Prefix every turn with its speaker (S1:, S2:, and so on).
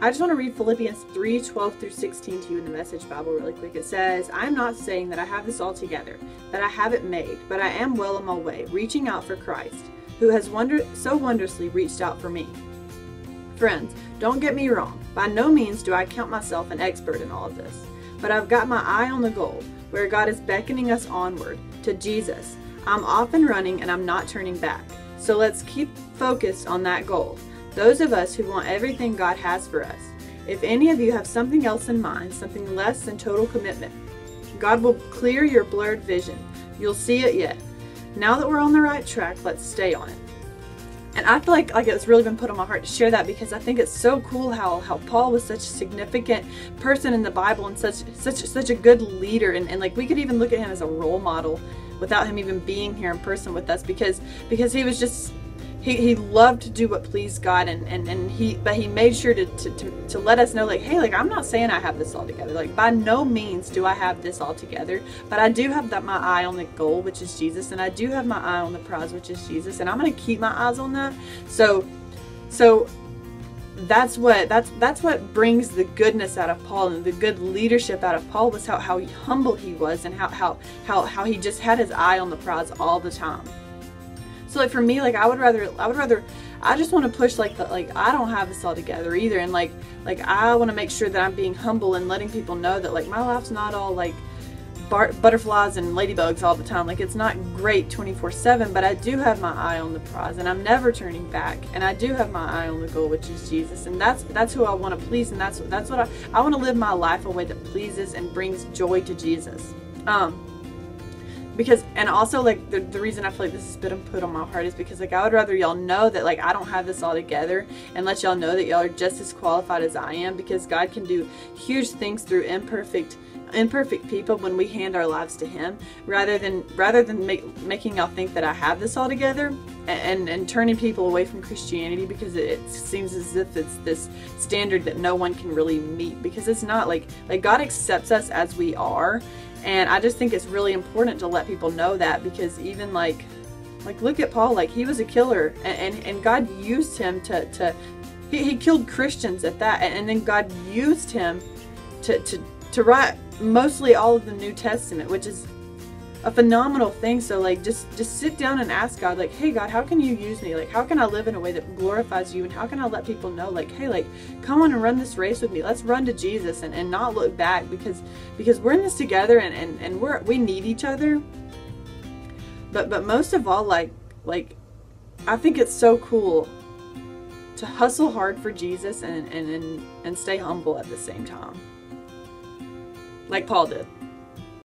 S1: I just want to read Philippians 3:12 through 16 to you in the Message Bible really quick. It says, "I am not saying that I have this all together, that I have it made, but I am well on my way, reaching out for Christ, who has so wondrously reached out for me." Friends, don't get me wrong. By no means do I count myself an expert in all of this, but I've got my eye on the goal, where God is beckoning us onward to Jesus. I'm off and running, and I'm not turning back. So let's keep focused on that goal. Those of us who want everything God has for us. If any of you have something else in mind, something less than total commitment, God will clear your blurred vision. You'll see it yet. Now that we're on the right track, let's stay on it. And I feel like it's really been put on my heart to share that, because I think it's so cool how Paul was such a significant person in the Bible and such a good leader, and like we could even look at him as a role model without him even being here in person with us, because he was just he loved to do what pleased God, but he made sure to let us know, like, hey, like, I'm not saying I have this all together. Like, by no means do I have this all together, but I do have my eye on the goal, which is Jesus, and I do have my eye on the prize, which is Jesus, and I'm going to keep my eyes on that. So that's what brings the goodness out of Paul, and the good leadership out of Paul was how humble he was, and how he just had his eye on the prize all the time. So like for me, like I just want to push like I don't have this all together either, and like I want to make sure that I'm being humble and letting people know that like my life's not all like butterflies and ladybugs all the time. Like, it's not great 24/7, but I do have my eye on the prize, and I'm never turning back, and I do have my eye on the goal, which is Jesus, and that's who I want to please, and that's what I want to live my life a way that pleases and brings joy to Jesus. Because, and also like the reason I feel like this has been put on my heart is because like I would rather y'all know that like I don't have this all together, and let y'all know that y'all are just as qualified as I am, because God can do huge things through imperfect people when we hand our lives to Him, rather than making y'all think that I have this all together, and turning people away from Christianity because it seems as if it's this standard that no one can really meet, because it's not. Like God accepts us as we are. And I just think it's really important to let people know that, because even like look at Paul, like he was a killer, and God used him he killed Christians at that, and then God used him to write mostly all of the New Testament, which is a phenomenal thing. So like just sit down and ask God, like, hey God, how can you use me? Like, how can I live in a way that glorifies you, and how can I let people know, like, hey, like, come on and run this race with me. Let's run to Jesus and not look back, because we're in this together, and we need each other. But most of all, like I think it's so cool to hustle hard for Jesus and stay humble at the same time, like Paul did.